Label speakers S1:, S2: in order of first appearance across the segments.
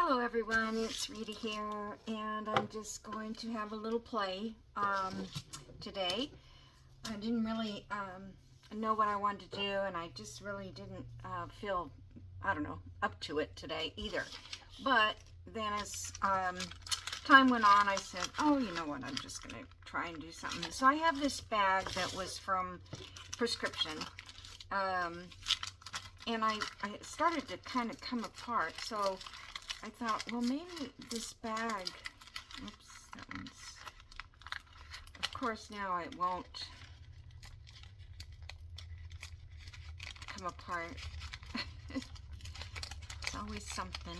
S1: Hello everyone, it's Rita here, and I'm just going to have a little play today. I didn't really know what I wanted to do, and I just really didn't feel, I don't know, up to it today either. But then as time went on, I said, oh, you know what, I'm just going to try and do something. So I have this bag that was from Prescription, and I started to kind of come apart, so I thought, well, maybe this bag, oops, that one's, of course now it won't come apart. It's always something.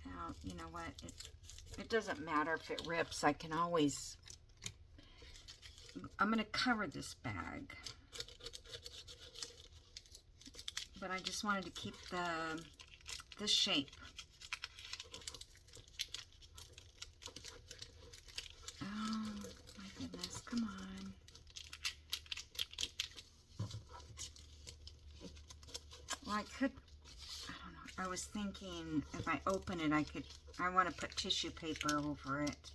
S1: Now, you know what, it doesn't matter if it rips. I can always, I'm going to cover this bag. But I just wanted to keep the shape. Oh my goodness, come on. Well, I could, I don't know, I was thinking if I open it, I want to put tissue paper over it.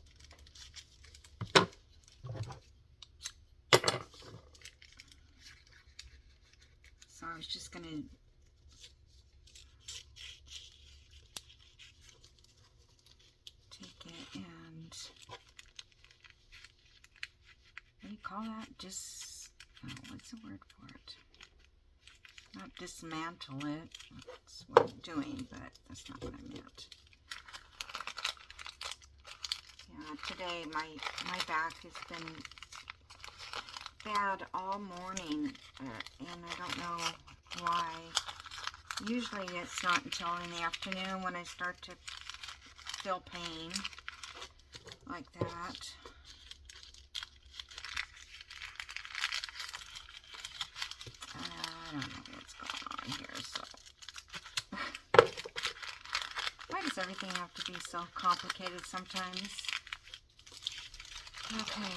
S1: So I was just going to take it and, what do you call that? What's the word for it? Not dismantle it. That's what I'm doing, but that's not what I meant. Yeah, today my back has been bad all morning, and I don't know why. Usually it's not until in the afternoon when I start to feel pain like that. I don't know what's going on here, so why does everything have to be so complicated sometimes? Okay.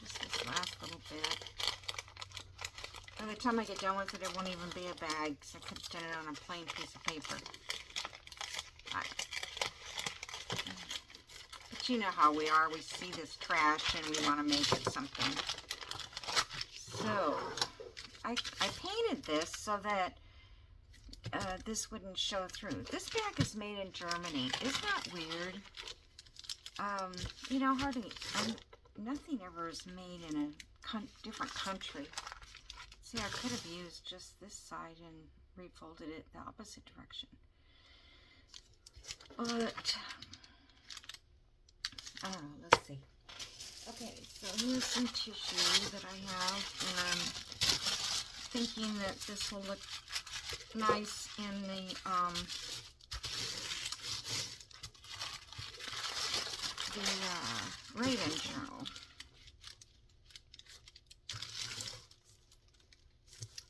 S1: Just this last little bit. By the time I get done with it, it won't even be a bag, because I could have done it on a plain piece of paper. But you know how we are. We see this trash and we want to make it something. So, I painted this so that this wouldn't show through. This bag is made in Germany. Isn't that weird? You know, hardly, nothing ever is made in a different country. See, I could have used just this side and refolded it the opposite direction. But, let's see. Okay, so here's some tissue that I have, and I'm thinking that this will look nice in the, Raven Journal.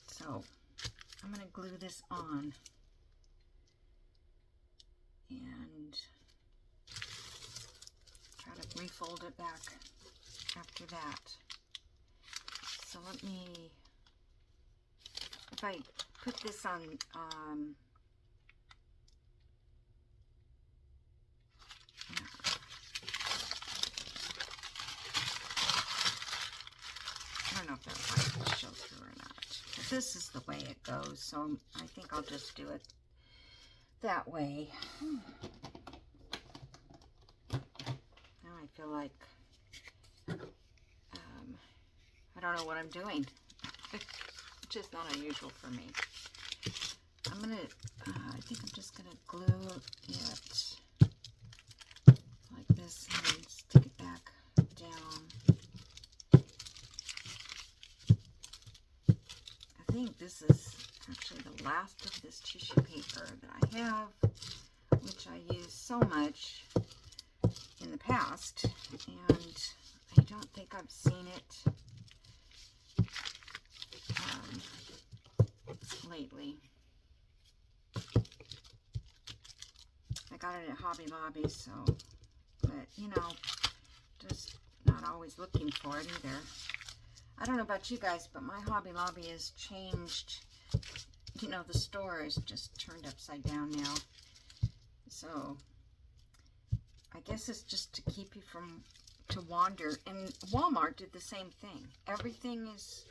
S1: So, I'm going to glue this on and try to refold it back after that. So let me, if I put this on, I don't know if that light will show through or not. But this is the way it goes, so I think I'll just do it that way. Now I feel like I don't know what I'm doing, which is not unusual for me. I'm gonna, I think I'm just gonna glue it like this and stick it back down. I think this is actually the last of this tissue paper that I have, which I use so much in the past, and I don't think I've seen it lately. I got it at Hobby Lobby, so, but you know, just not always looking for it either. I don't know about you guys, but my Hobby Lobby has changed. You know, the store is just turned upside down now. So I guess it's just to keep you from to wander. And Walmart did the same thing. Everything is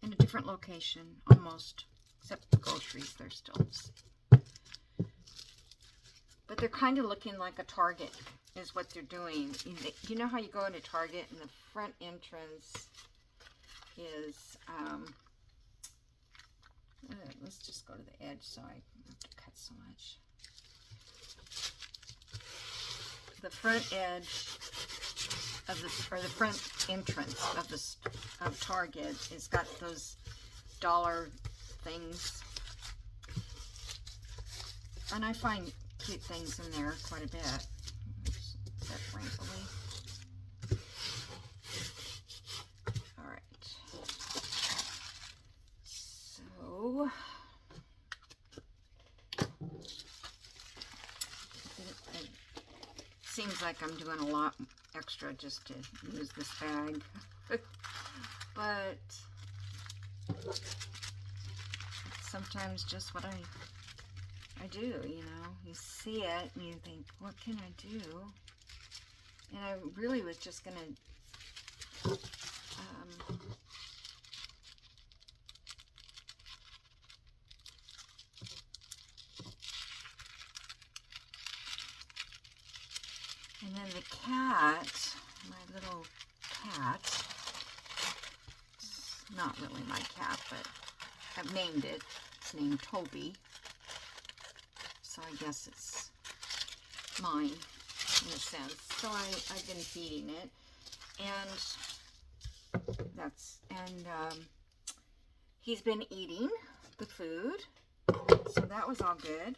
S1: in a different location almost, except the groceries. They're still the same. But they're kind of looking like a Target is what they're doing. You know how you go into Target and the front entrance is let's just go to the edge so I don't have to cut so much. The front edge of the front entrance of Target has got those dollar things, and I find cute things in there quite a bit. That wrinkly. All right. So it seems like I'm doing a lot extra just to use this bag, but sometimes just what I do, you know. You see it and you think, what can I do? And I really was just gonna and then the cat, my little cat, it's not really my cat, but I've named it. It's named Toby. So I guess it's mine in a sense. So I've been feeding it, and he's been eating the food, so that was all good.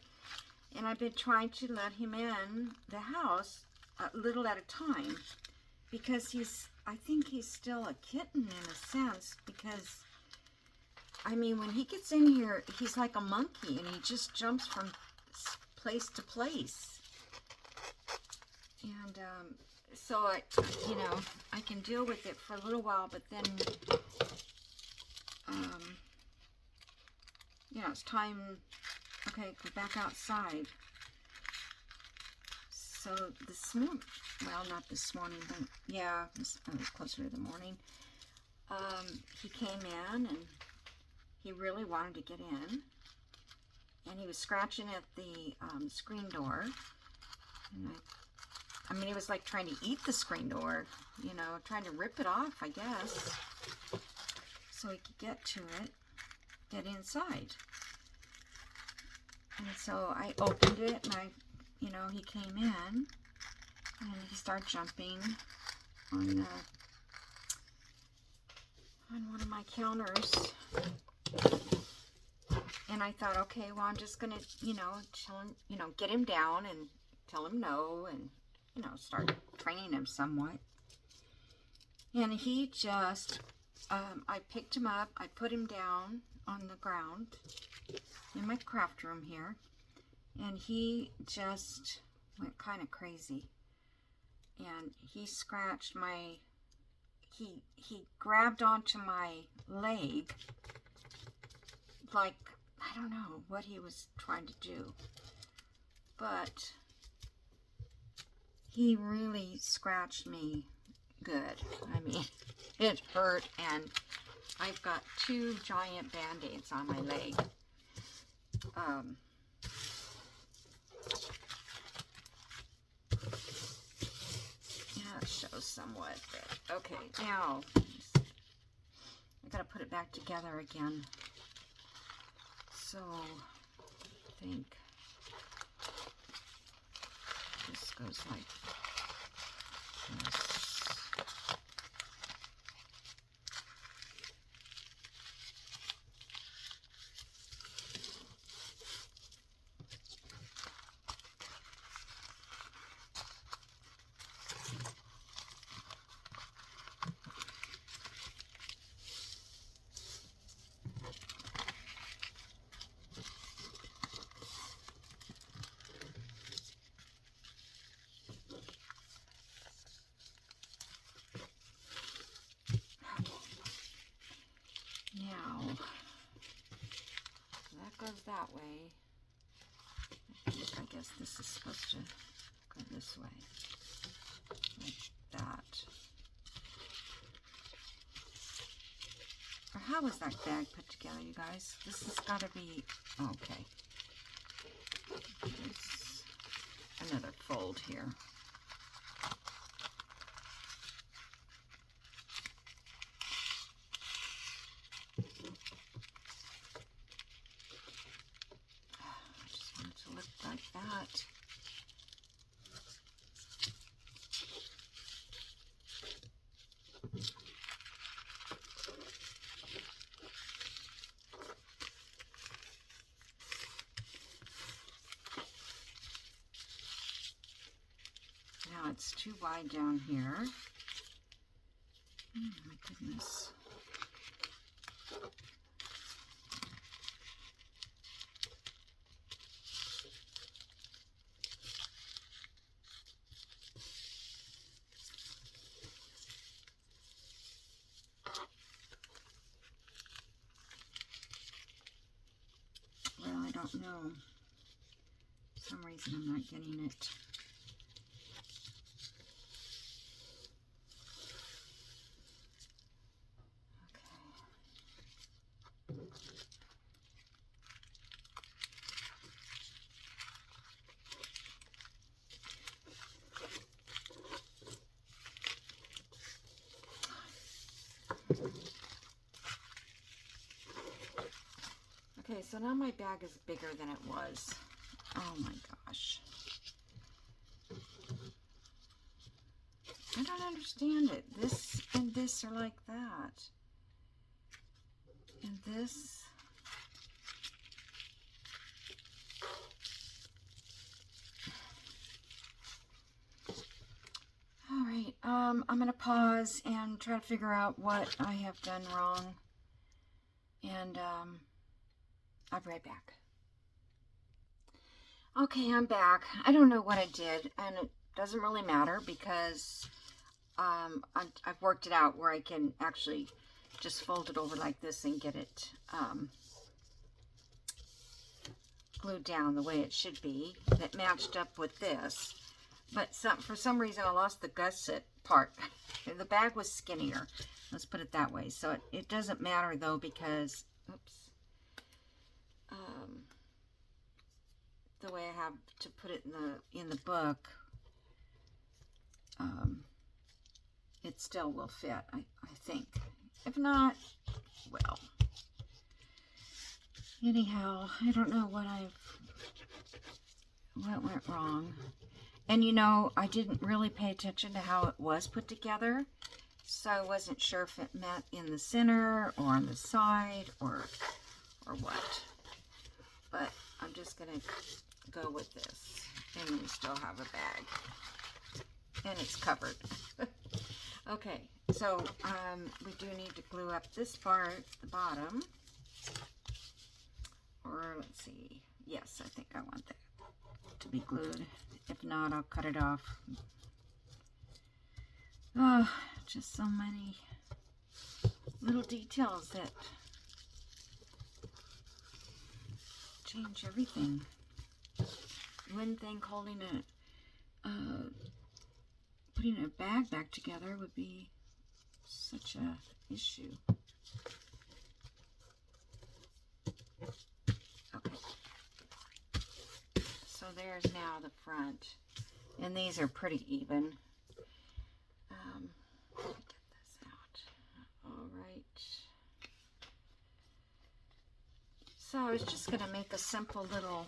S1: And I've been trying to let him in the house a little at a time, because I think he's still a kitten in a sense, because I mean, when he gets in here, he's like a monkey and he just jumps from place to place. And so you know, I can deal with it for a little while, but then you know, it's time. Okay, go back outside. So this morning, well, not this morning, but yeah, closer to the morning, he came in and he really wanted to get in, and he was scratching at the screen door, and I mean, he was like trying to eat the screen door, you know, trying to rip it off, I guess, so he could get to it, get inside. And so I opened it, and you know, he came in, and he started jumping on one of my counters. And I thought, okay, well, I'm just gonna, you know, get him down and tell him no, and you know, start training him somewhat. And he just, I picked him up, I put him down on the ground in my craft room here, and he just went kind of crazy. And he scratched he grabbed onto my leg, like, I don't know what he was trying to do, but he really scratched me good. I mean, it hurt, and I've got 2 giant band-aids on my leg. Yeah, it shows somewhat, but okay, now I gotta put it back together again. So I think this goes like this. goes that way. I guess this is supposed to go this way, like that. Or how was that bag put together, you guys? This has got to be, okay. There's another fold here. I just want it to look like that. Now it's too wide down here. Oh my goodness. Well, I don't know. For some reason I'm not getting it. Okay, so now my bag is bigger than it was. Oh my gosh. I don't understand it. This and this are like that. And this. All right, I'm going to pause and try to figure out what I have done wrong. And I'll be right back. Okay, I'm back. I don't know what I did, and it doesn't really matter because I've worked it out where I can actually just fold it over like this and get it glued down the way it should be. That matched up with this. But for some reason I lost the gusset part. The bag was skinnier. Let's put it that way. So it doesn't matter though because, oops, the way I have to put it in the book, it still will fit, I think. If not, well. Anyhow, I don't know what went wrong. And you know, I didn't really pay attention to how it was put together. So I wasn't sure if it met in the center or on the side or what. But I'm just going to go with this. And we still have a bag. And it's covered. Okay, so we do need to glue up this part, the bottom. Or let's see. Yes, I think I want that to be glued. If not, I'll cut it off. Oh, just so many little details that change everything. You wouldn't think holding putting a bag back together would be such a issue. Okay. So there's now the front. And these are pretty even. Let me get this out. Alright. So I was just going to make a simple little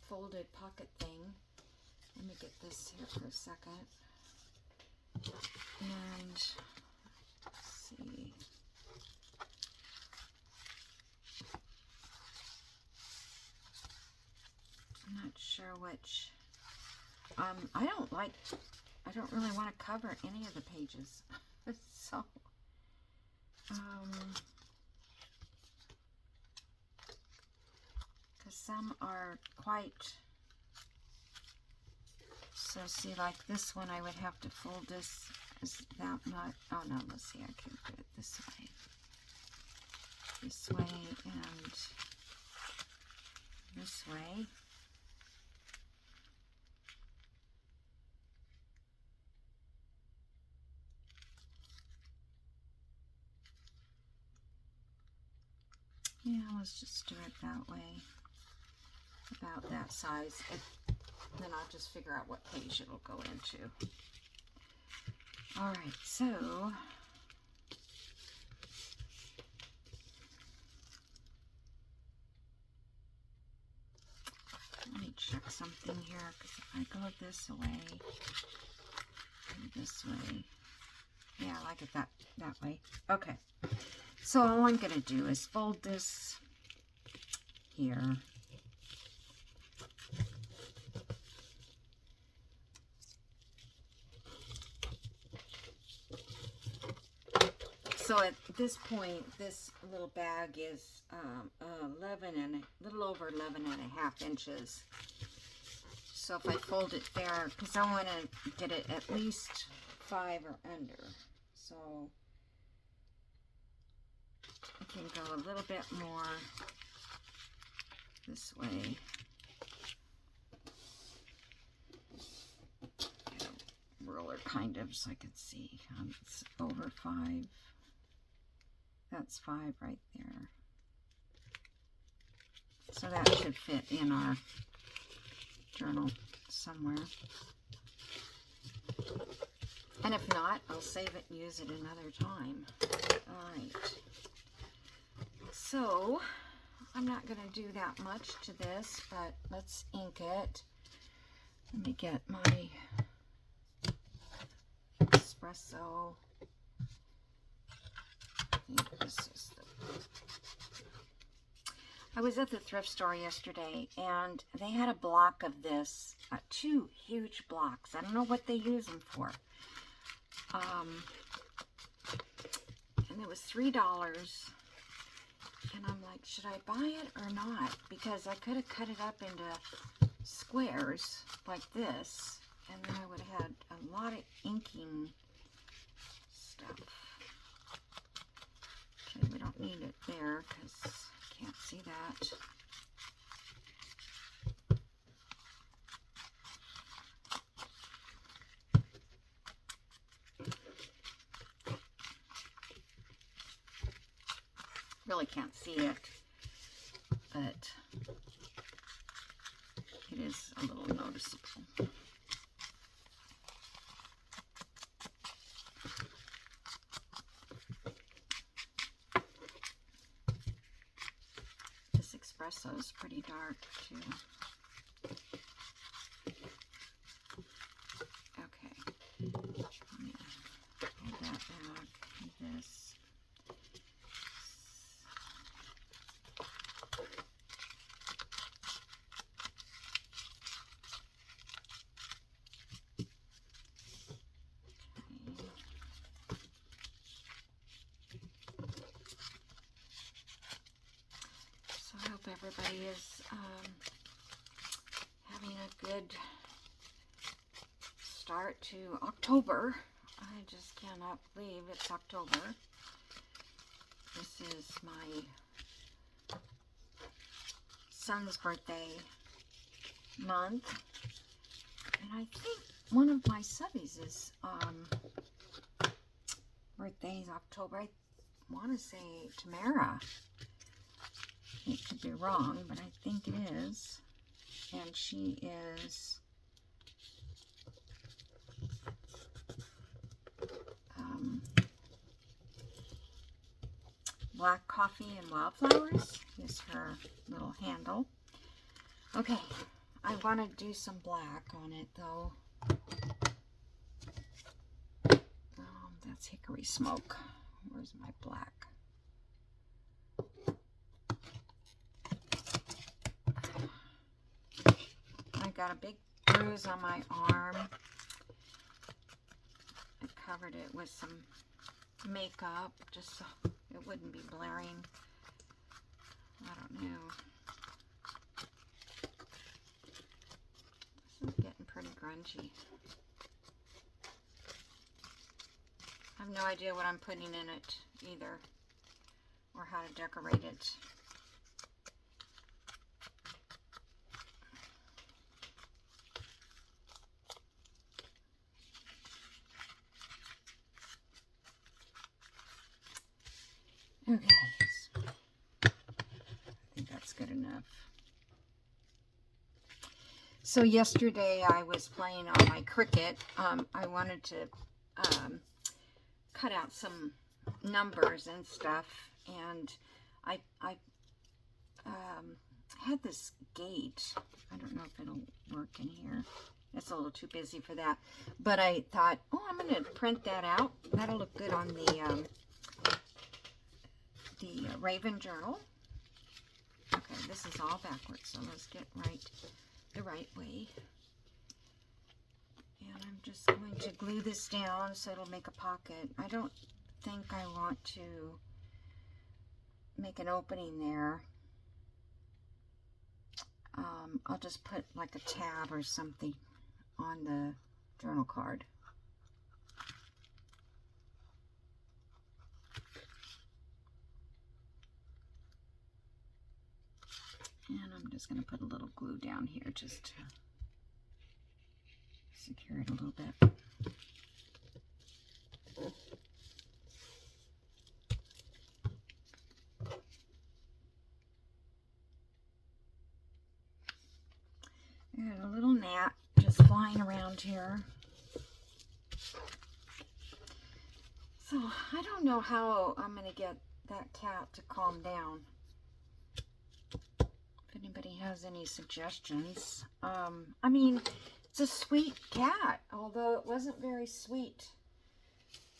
S1: folded pocket thing. Let me get this here for a second. And let's see. I'm not sure which. I don't really want to cover any of the pages. So, because some are quite, so see, like this one, I would have to fold this as that much. Oh no, let's see, I can put it this way. this way and this way. Yeah, let's just do it that way, about that size. Then I'll just figure out what page it'll go into. All right, so let me check something here, because if I go this way and this way, yeah, I like it that way. Okay, so all I'm going to do is fold this here. So at this point, this little bag is 11 and a little over 11 and a half inches. So if I fold it there, because I want to get it at least 5 or under. So I can go a little bit more this way. Get a ruler kind of so I can see. It's over 5. That's 5 right there. So that should fit in our journal somewhere. And if not, I'll save it and use it another time. All right. So I'm not going to do that much to this, but let's ink it. Let me get my espresso. I was at the thrift store yesterday and they had a block of this, 2 huge blocks. I don't know what they use them for. And it was $3. And I'm like, should I buy it or not? Because I could have cut it up into squares like this, and then I would have had a lot of inking stuff. Okay, we don't need it there because I can't see that. Really can't see it, but it is a little noticeable. This espresso is pretty dark too. Okay, let me hold that back. This. Everybody is having a good start to October. I just cannot believe it's October. This is my son's birthday month, and I think one of my subbies is birthday is October. I want to say Tamara. It could be wrong, but I think it is. And she is Black Coffee and Wildflowers is her little handle. Okay, I want to do some black on it though. That's hickory smoke. Where's my black? I got a big bruise on my arm. I covered it with some makeup just so it wouldn't be blaring. I don't know. This is getting pretty grungy. I have no idea what I'm putting in it either. or how to decorate it. Okay, so I think that's good enough. So yesterday I was playing on my Cricut. I wanted to cut out some numbers and stuff, and I had this gate. I don't know if it'll work in here. It's a little too busy for that, but I thought, oh, I'm going to print that out. That'll look good on the Raven journal. Okay, this is all backwards, so let's get the right way. And I'm just going to glue this down so it'll make a pocket. I don't think I want to make an opening there. I'll just put like a tab or something on the journal card. And I'm just going to put a little glue down here just to secure it a little bit. And a little gnat just flying around here. So I don't know how I'm going to get that cat to calm down. If anybody has any suggestions. I mean, it's a sweet cat, although it wasn't very sweet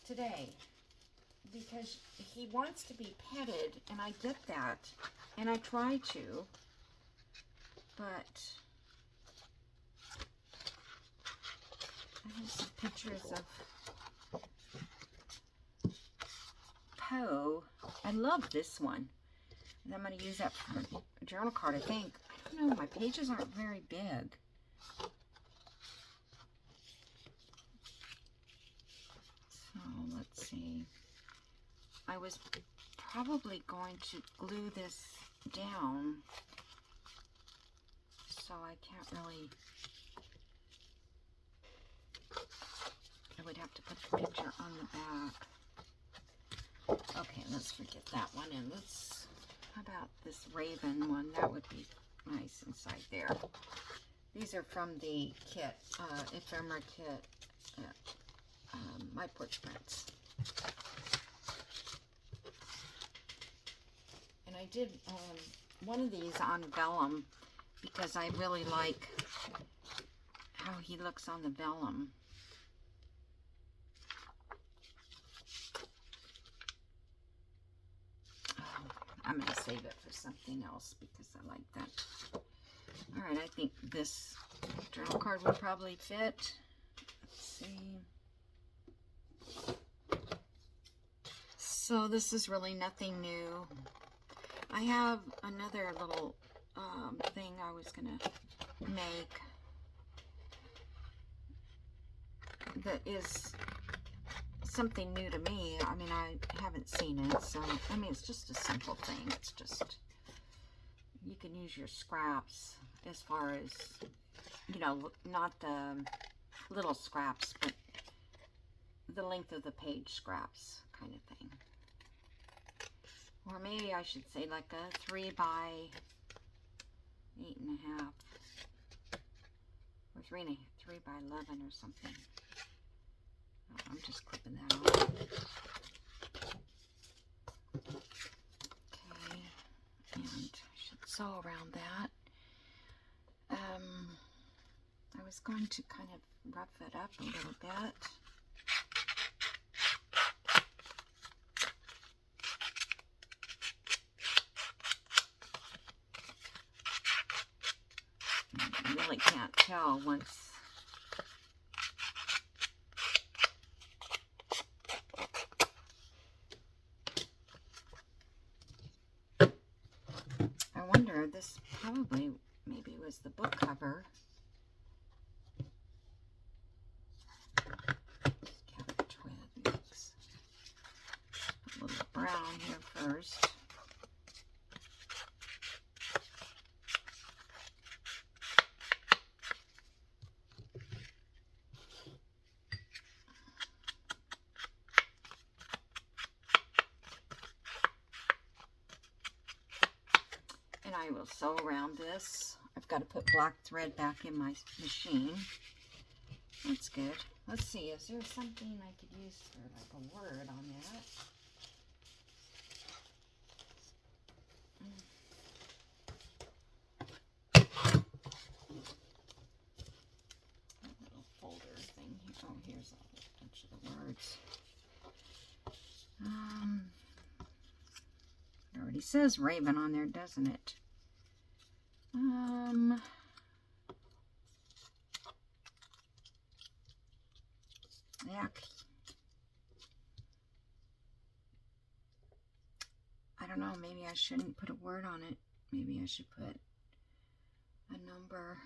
S1: today because he wants to be petted, and I get that, and I try to, but I have some pictures of Poe. I love this one. And I'm going to use that for a journal card, I think. I don't know, my pages aren't very big. So, let's see. I was probably going to glue this down, so I can't really... I would have to put the picture on the back. Okay, let's forget that one, and let's... How about this Raven one? That would be nice inside there. These are from the kit, ephemera kit at My Porch Prints. And I did one of these on vellum because I really like how he looks on the vellum. I'm going to save it for something else because I like that. All right, I think this journal card will probably fit. Let's see. So this is really nothing new. I have another little thing I was going to make that is something new to me. I mean, I haven't seen it, so I mean, it's just a simple thing. It's just, you can use your scraps as far as, you know, not the little scraps, but the length of the page scraps kind of thing. Or maybe I should say like a 3 by 8.5 or 3 by 11 or something. Oh, I'm just clipping that off. Okay, and I should sew around that. I was going to kind of rough it up a little bit. You really can't tell once. I wonder, this probably maybe was the book cover. Cabot Twigs. Put a little brown here first. sew around this. I've got to put black thread back in my machine. That's good. Let's see, is there something I could use for like a word on that? That little folder thing here. Oh, here's a bunch of the words. It already says Raven on there, doesn't it? Yeah. I don't know, maybe I shouldn't put a word on it. Maybe I should put a number.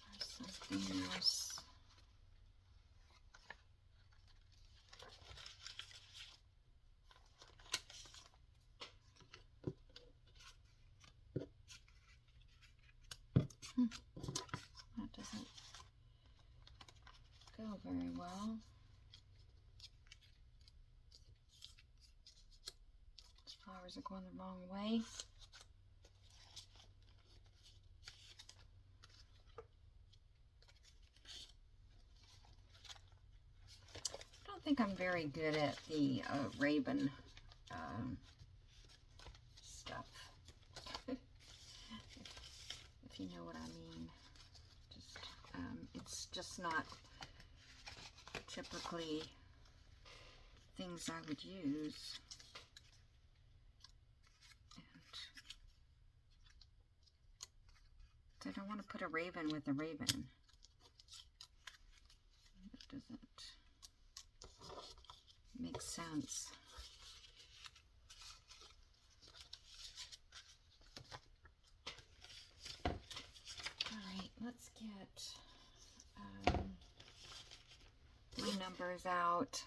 S1: Or something else. That doesn't go very well. These flowers are going the wrong way. I don't think I'm very good at the Raven stuff. If you know what I mean. Just it's just not typically things I would use. And I don't want to put a raven with a raven. It doesn't make sense. Alright, let's get my numbers out.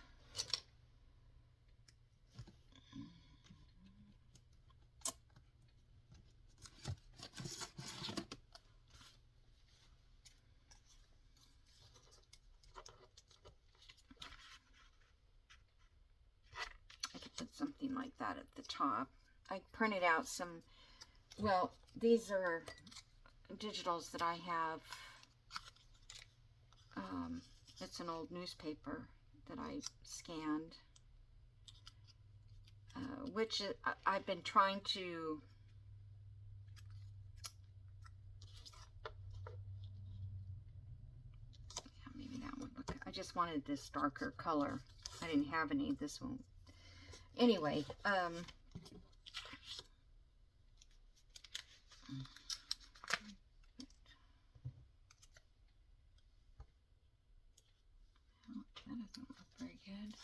S1: I could put something like that at the top. I printed out some, well, these are digitals that I have. It's an old newspaper that I scanned, which I've been trying to maybe that one. Look, I just wanted this darker color. I didn't have any. This one. Anyway, that doesn't look very good.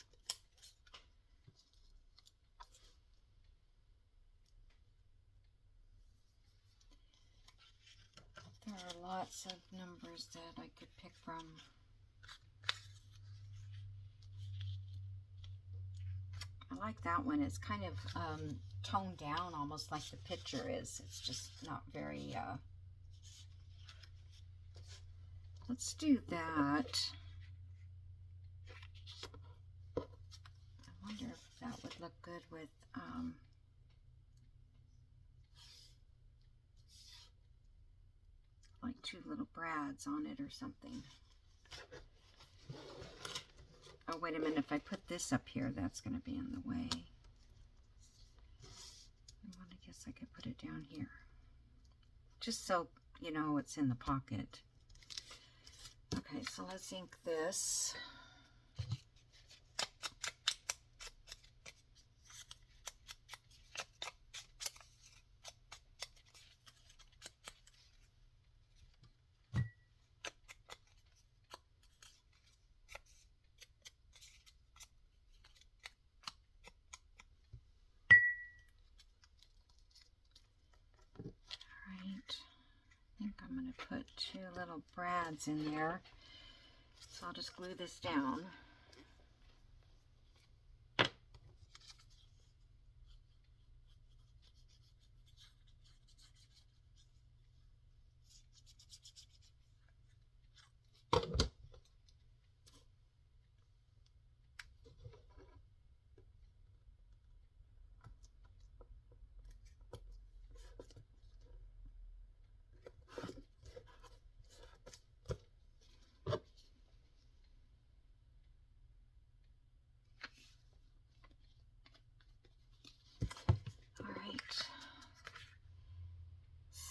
S1: There are lots of numbers that I could pick from. I like that one. It's kind of toned down, almost like the picture is. It's just not very, let's do that. I wonder if that would look good with, like two little brads on it or something. Oh, wait a minute. If I put this up here, that's going to be in the way. I guess I could put it down here. Just so you know it's in the pocket. Okay, so let's ink this. I think I'm going to put two little brads in there. So I'll just glue this down.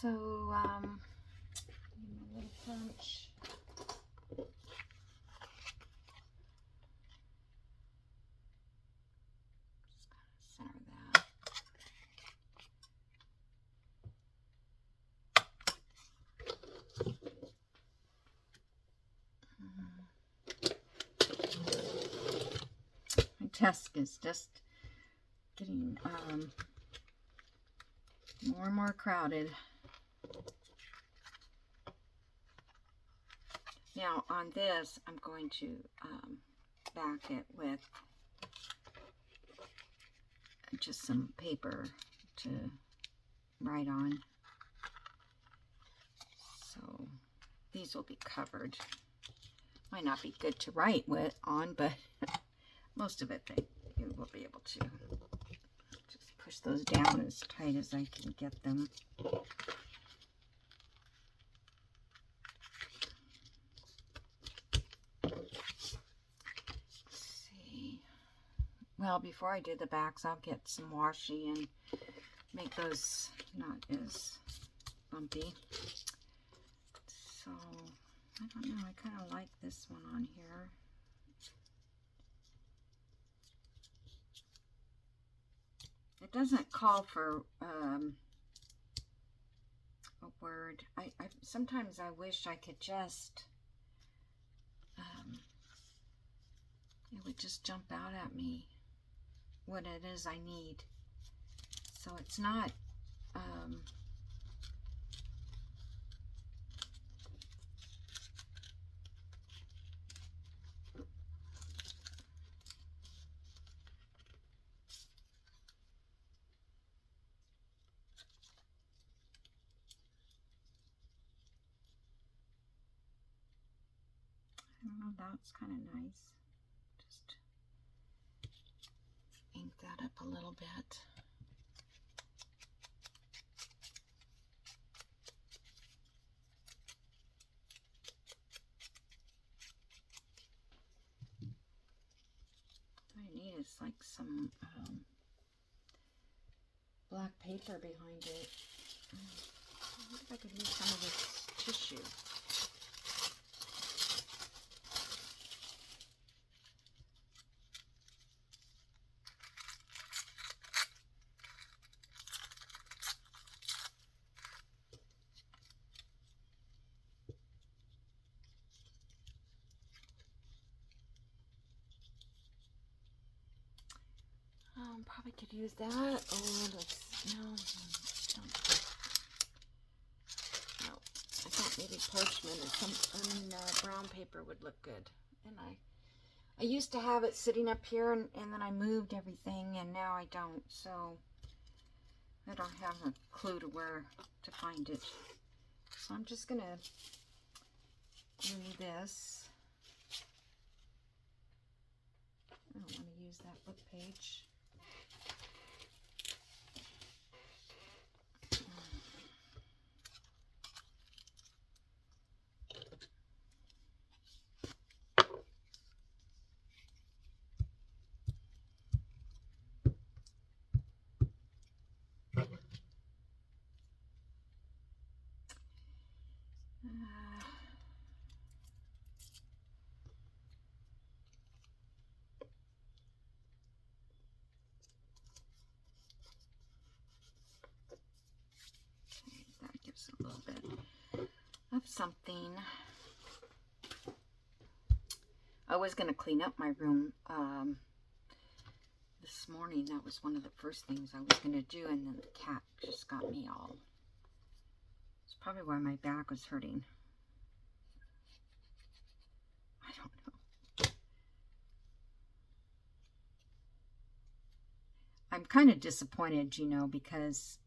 S1: So, a little punch. Just kind of center that. My desk is just getting more and more crowded. Now on this, I'm going to back it with just some paper to write on. So these will be covered. Might not be good to write on, but most of it you will be able to. Just push those down as tight as I can get them. Well, before I do the backs, I'll get some washi and make those not as bumpy. So, I don't know, I kind of like this one on here. It doesn't call for a word. Sometimes I wish I could just, it would just jump out at me what it is I need. So it's not I don't know, that's kind of nice. Just ink that up a little bit. What I need is like some black paper behind it. I wonder if I could use some of this tissue. Probably could use that, or let's, no, I thought maybe parchment or some, brown paper would look good. And I used to have it sitting up here, and then I moved everything, and now I don't, so I don't have a clue to where to find it. So I'm just gonna do this. I don't want to use that book page. That gives a little bit of something. I was going to clean up my room this morning. That was one of the first things I was going to do, and then the cat just got me all. It's probably why my back was hurting. I don't know. I'm kind of disappointed, you know, because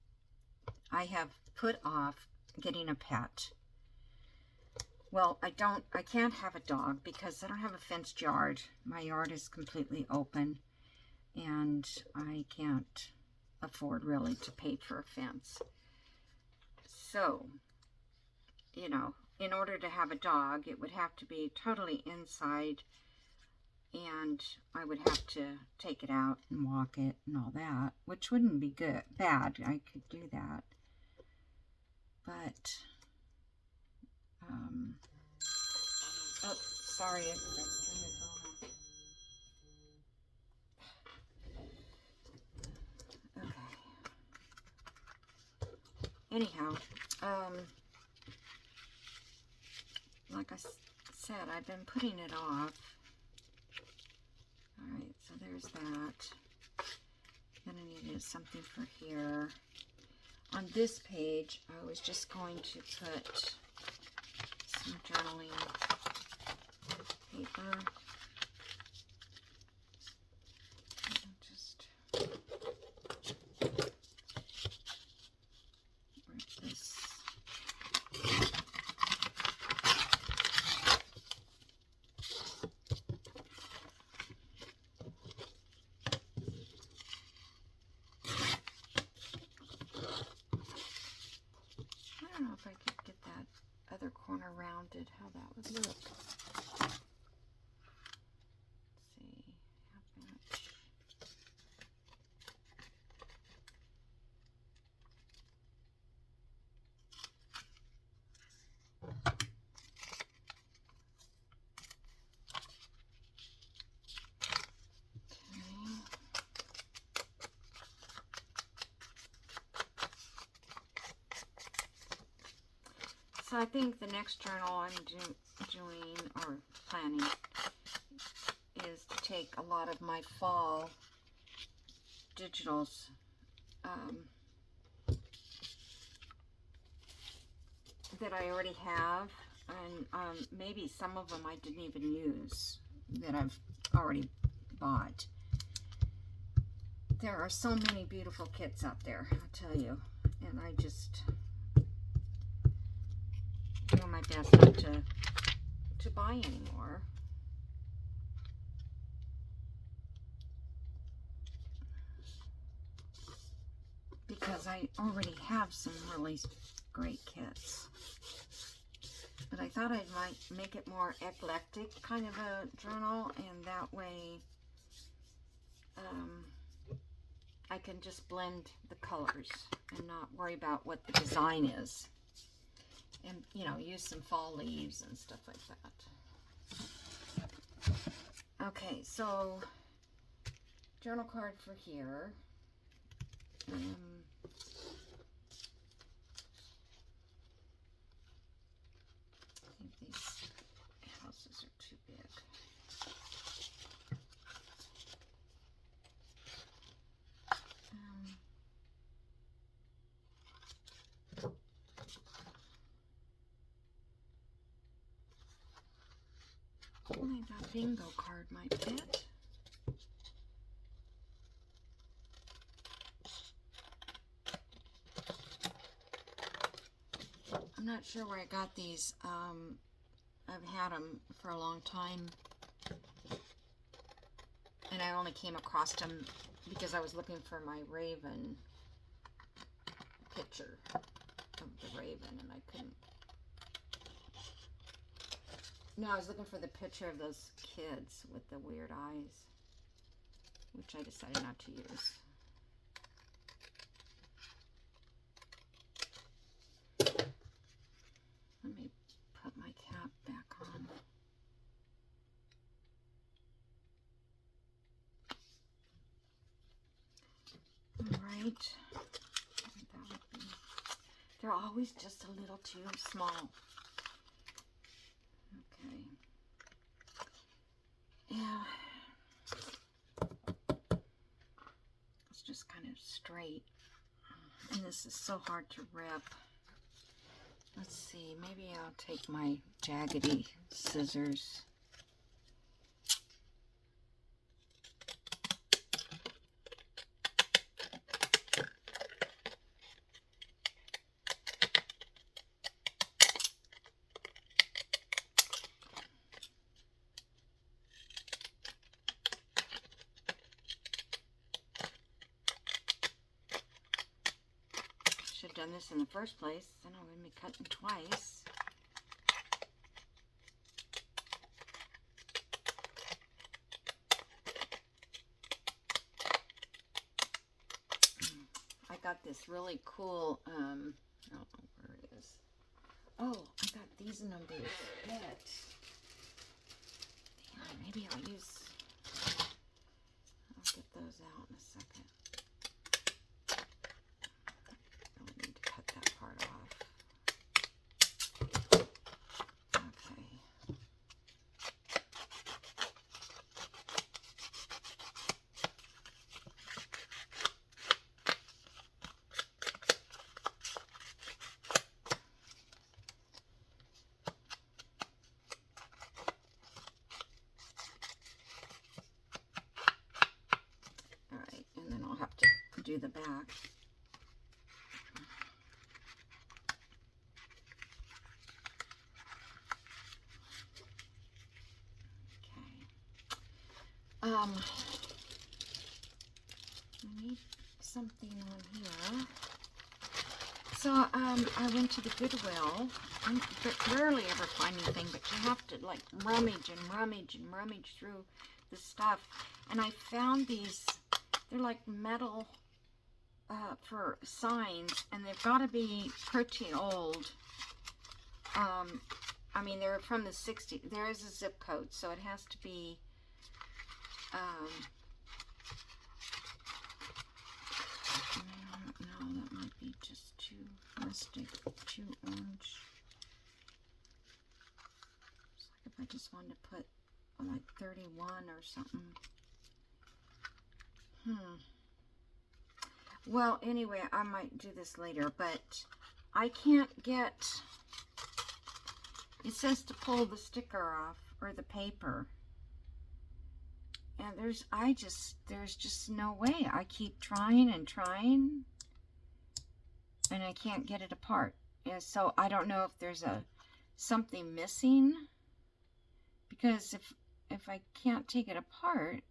S1: I have put off getting a pet. Well, I can't have a dog because I don't have a fenced yard. My yard is completely open, and I can't afford really to pay for a fence. So, you know, in order to have a dog, it would have to be totally inside, and I would have to take it out and walk it and all that, which wouldn't be bad. I could do that. but oh, sorry, I forgot to turn my phone on. Okay. Anyhow, like I said, I've been putting it off. All right, so there's that. Gonna need something for here. On this page, I was just going to put some journaling paper. Just rip this. I don't know if I could get that other corner rounded, how that would look. Let's see, half inch. So I think the next journal I'm doing or planning is to take a lot of my fall digitals, that I already have, and maybe some of them I didn't even use that I've already bought. There are so many beautiful kits out there, I'll tell you, and I just do my best not to buy anymore. Because I already have some really great kits. But I thought I might make it more eclectic kind of a journal, and that way I can just blend the colors and not worry about what the design is. And, you know, use some fall leaves and stuff like that. Okay, so journal card for here. I think these houses are too big. Only that bingo card might fit. I'm not sure where I got these. I've had them for a long time, and I only came across them because I was looking for my raven picture of the raven, and I couldn't. No, I was looking for the picture of those kids with the weird eyes, which I decided not to use. Let me put my cap back on. Alright. They're always just a little too small. Okay. Yeah. It's just kind of straight. And this is so hard to rip. Let's see, maybe I'll take my jaggedy scissors. Should have done this in the first place, then I wouldn't be cutting twice. I got this really cool, I don't know where it Oh, I got these numbers, but yeah, maybe I'll get those out in a second. I would need to cut that part off. Okay. Alright, and then I'll have to do the back. I need something on here. So, I went to the Goodwill. I rarely ever find anything, but you have to, like, rummage and rummage and rummage through the stuff. And I found these, they're like metal, for signs, and they've got to be pretty old. I mean, they're from the 60s. There is a zip code, so it has to be, no, that might be just too rustic, too orange. It's like if I just wanted to put like 31 or something. Well, anyway, I might do this later, but I can't get, it says to pull the sticker off, or the paper. And there's just no way. I keep trying and trying, and I can't get it apart. Yeah, so I don't know if there's something missing, because if I can't take it apart,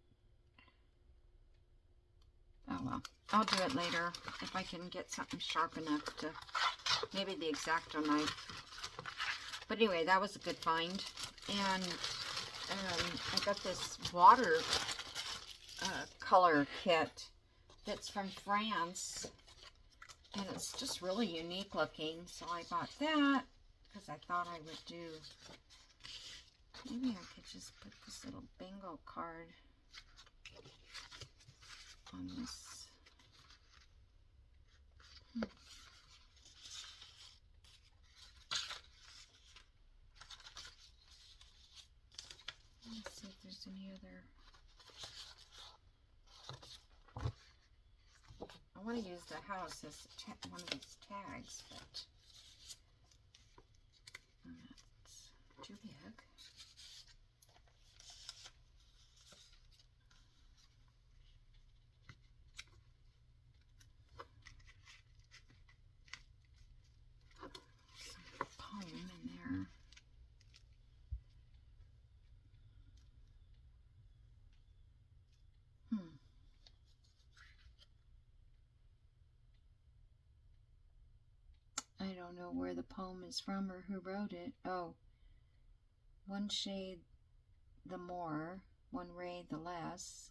S1: oh well, I'll do it later if I can get something sharp enough to, maybe the X-Acto knife. But anyway, that was a good find. And I got this water color kit that's from France, and it's just really unique looking, so I bought that because I thought I would do, maybe I could just put this little bingo card on this. Let's see if there's any other. I want to use the house as one of these tags, but that's too big. Some poem in there. I don't know where the poem is from or who wrote it. Oh, one shade the more, one ray the less,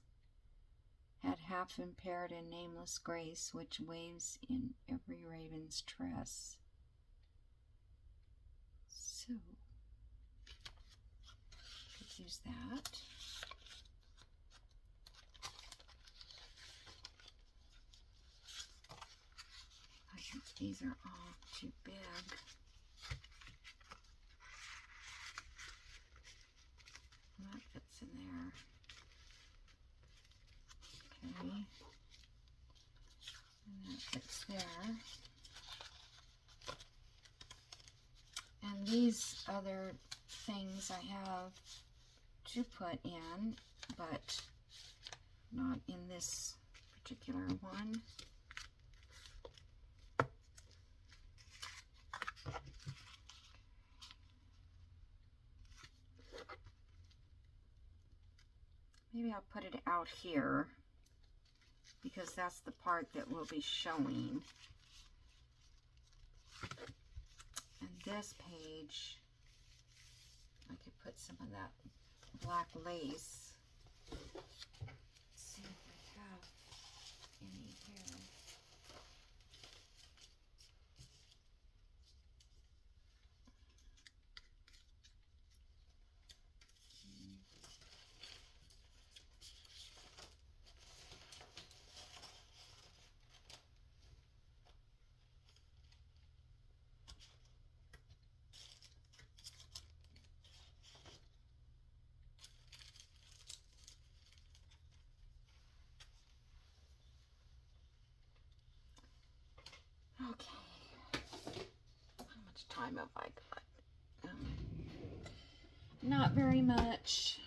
S1: had half impaired and nameless grace, which waves in every raven's tress. So, could use that. I think these are all too big. That fits in there. Okay. And that fits there. And these other things I have to put in, but not in this particular one. Maybe I'll put it out here, because that's the part that will be showing. And this page, I could put some of that black lace. Let's see if I have any here. time have I got? Not very much.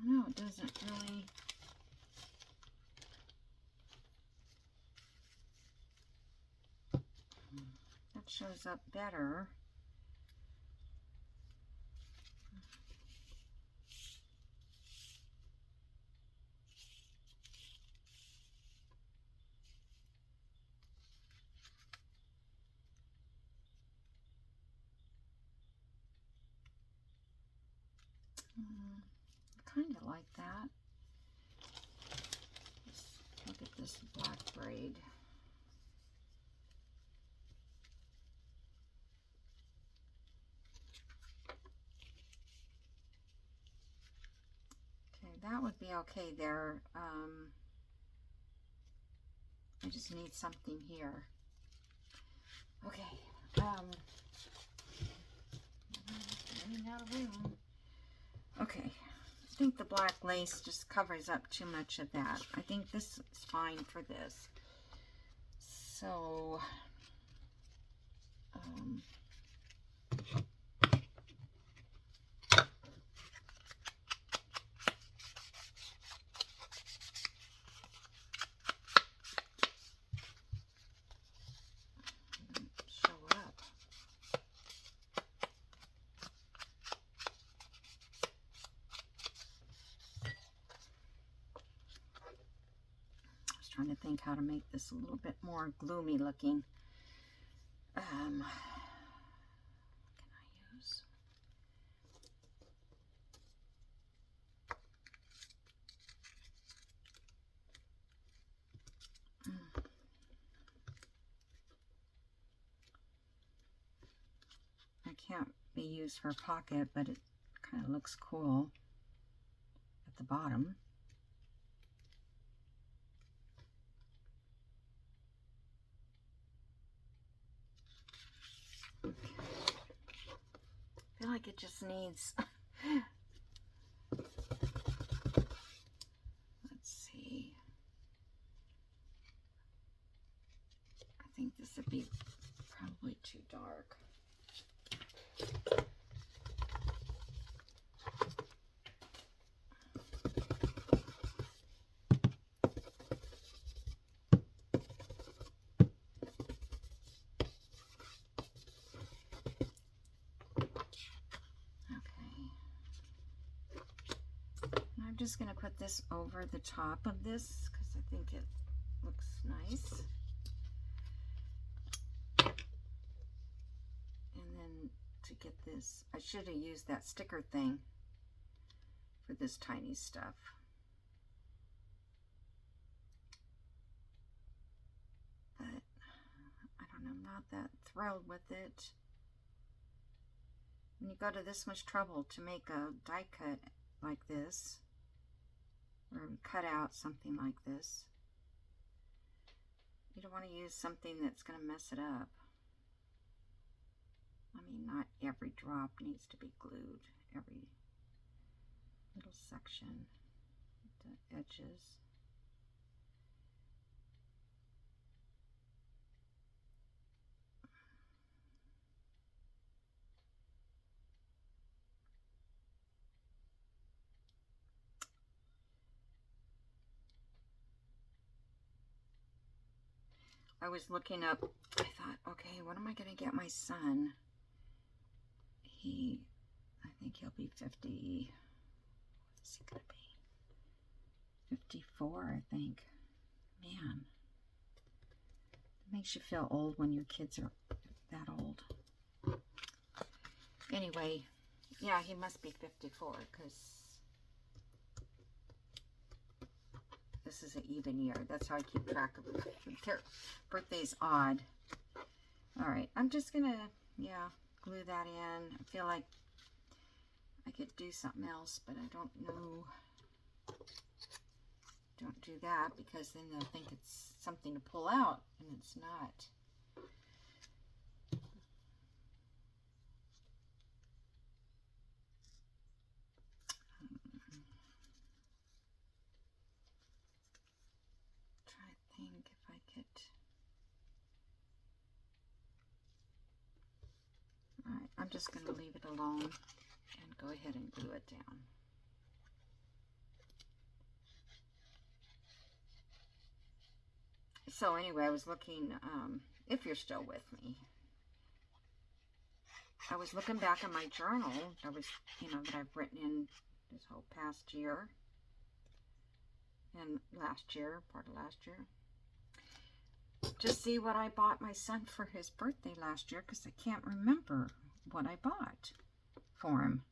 S1: No, it doesn't really. That shows up better. Kind of like that. Let's look at this black braid. Okay, that would be okay there. I just need something here. Okay. Running out of room. Okay. I think the black lace just covers up too much of that. I think this is fine for this. So, show up. I was trying to think how to make this a little bit more gloomy looking. What can I use? I can't be used for a pocket, but it kind of looks cool at the bottom. Okay. I feel like it just needs let's see. I think this would be probably too dark. I'm just going to put this over the top of this because I think it looks nice. And then to get this, I should have used that sticker thing for this tiny stuff. But I don't know, I'm not that thrilled with it. When you go to this much trouble to make a die cut like this, or cut out something like this, you don't want to use something that's going to mess it up. I mean, not every drop needs to be glued, every little section, the edges. I was looking up, I thought, okay, what am I going to get my son? I think he'll be 50, what is he going to be? 54, I think. Man, it makes you feel old when your kids are that old. Anyway, yeah, he must be 54 because this is an even year. That's how I keep track of it. Their birthday's odd. All right, I'm just going to, yeah, glue that in. I feel like I could do something else, but I don't know. don't do that, because then they'll think it's something to pull out, and it's not. Try to think if I could. All right, I'm just going to leave it alone and go ahead and glue it down. So anyway, I was looking, if you're still with me, I was looking back at my journal. I was, that I've written in this whole past year and last year, part of last year, to see what I bought my son for his birthday last year, because I can't remember what I bought for him.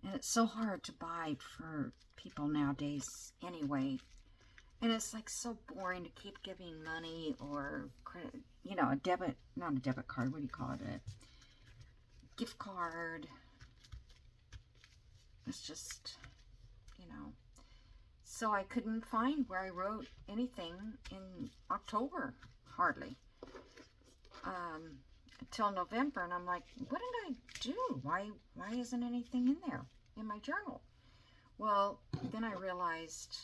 S1: And it's so hard to buy for people nowadays anyway. And it's like so boring to keep giving money or credit, a debit, not a debit card, what do you call it? A gift card. It's just, So I couldn't find where I wrote anything in October, hardly. Until November, and I'm like, what did I do? Why isn't anything in there in my journal? Well, then I realized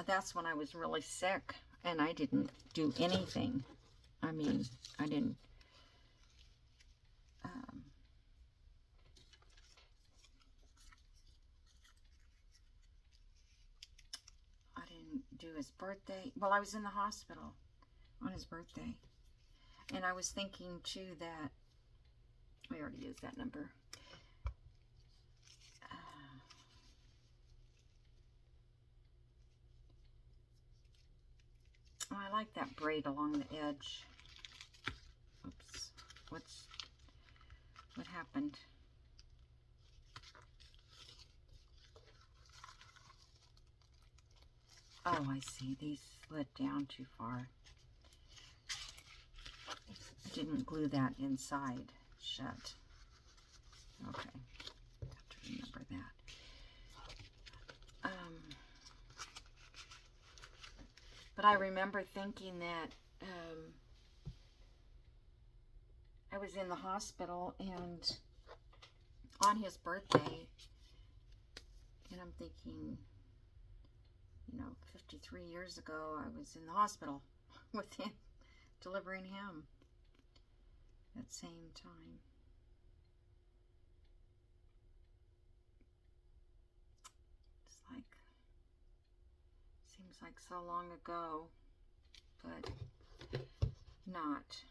S1: that's when I was really sick, and I didn't do anything. I mean, I didn't do his birthday. Well, I was in the hospital on his birthday, and I was thinking too that I already used that number. Oh, I like that braid along the edge. Oops. What happened? Oh, I see. These slid down too far. I didn't glue that inside shut. Okay. Have to remember that. But I remember thinking that I was in the hospital and on his birthday, and I'm thinking, 53 years ago, I was in the hospital with him, delivering him at the same time. It's like, seems like so long ago, but not.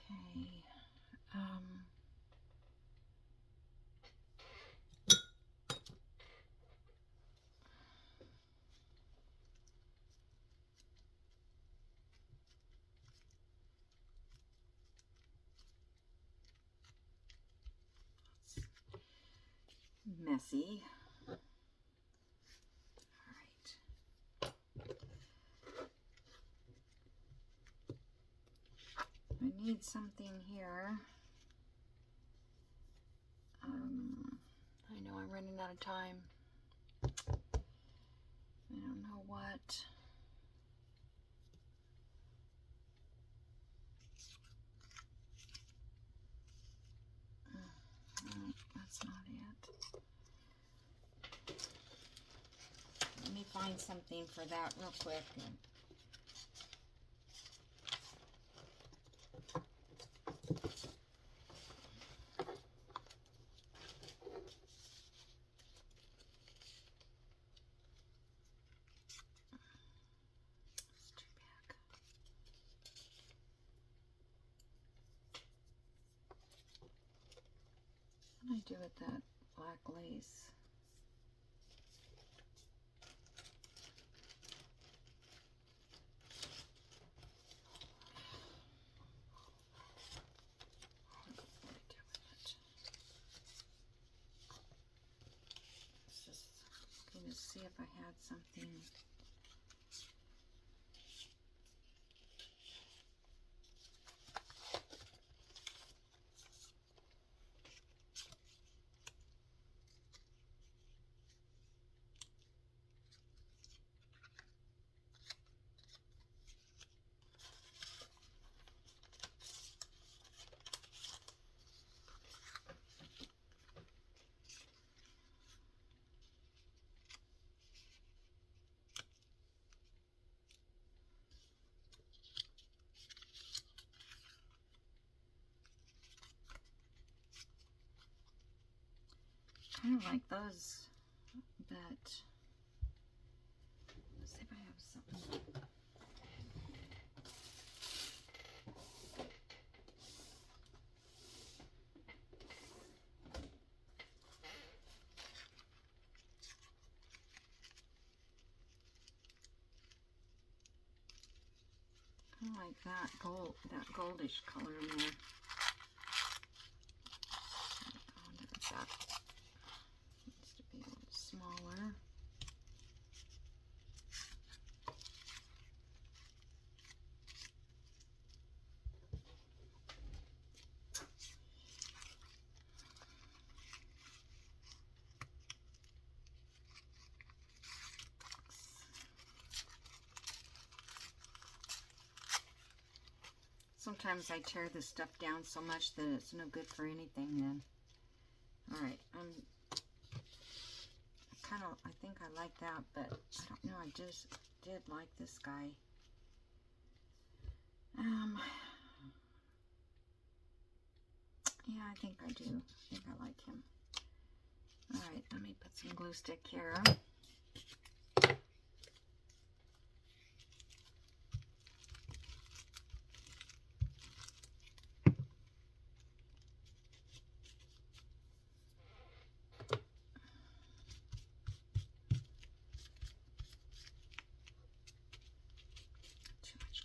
S1: Okay. Messy. All right. I need something here. I know I'm running out of time. I don't know what. That's not it. Let me find something for that real quick. What did I do with that black lace? What did I do with it? Let's just looking to see if I had something. kind of like those, but let's see if I have something. I like that goldish color in there. I wonder if that needs to be a little smaller. Sometimes I tear this stuff down so much that it's no good for anything then. Alright, I think I like that, but I don't know, I just did like this guy. Yeah, I think I do. I think I like him. Alright, let me put some glue stick here.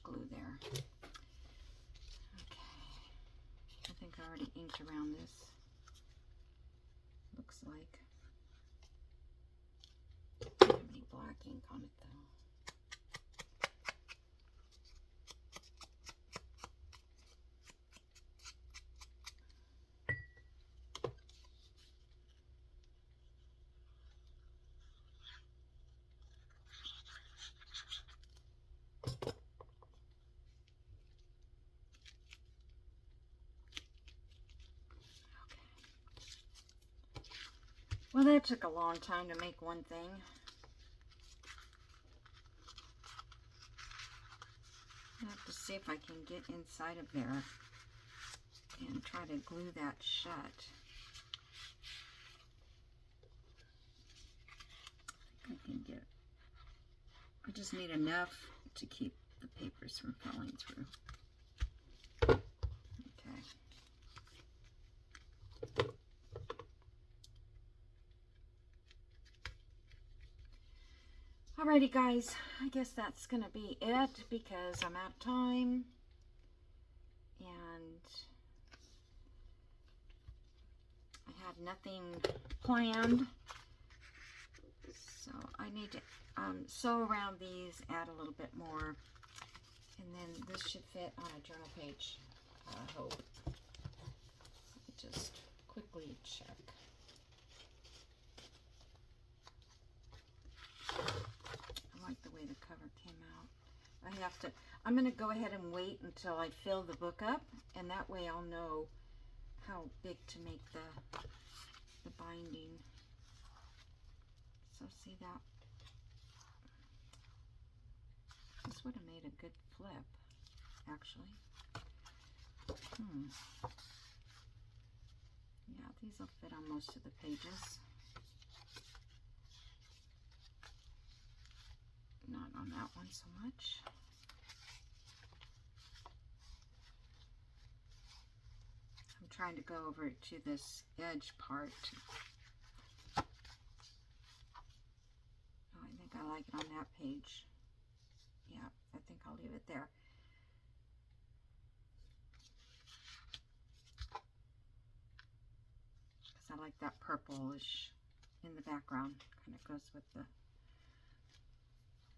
S1: Glue there. Okay. I think I already inked around this. Looks like. I don't have any black ink on it though. Well, that took a long time to make one thing. I have to see if I can get inside of there and try to glue that shut. I can get, I just need enough to keep the papers from falling through. Okay. Alrighty guys, I guess that's going to be it because I'm out of time and I had nothing planned. So I need to sew around these, add a little bit more, and then this should fit on a journal page, I hope. Let me just quickly check. I like the way the cover came out. I'm going to go ahead and wait until I fill the book up, and that way I'll know how big to make the binding. So see that? This would have made a good flip, actually. Yeah, these will fit on most of the pages. Not on that one so much. I'm trying to go over to this edge part. Oh, I think I like it on that page. Yeah, I think I'll leave it there. Because I like that purplish in the background. Kind of goes with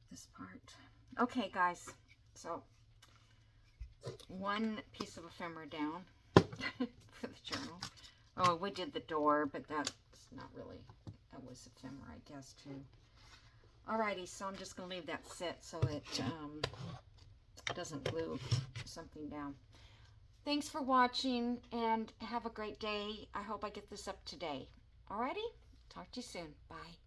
S1: this part. Okay, guys. So, one piece of ephemera down for the journal. Oh, we did the door, but that's not really, that was ephemera, I guess, too. Alrighty, so I'm just going to leave that sit so it doesn't glue something down. Thanks for watching, and have a great day. I hope I get this up today. Alrighty? Talk to you soon. Bye.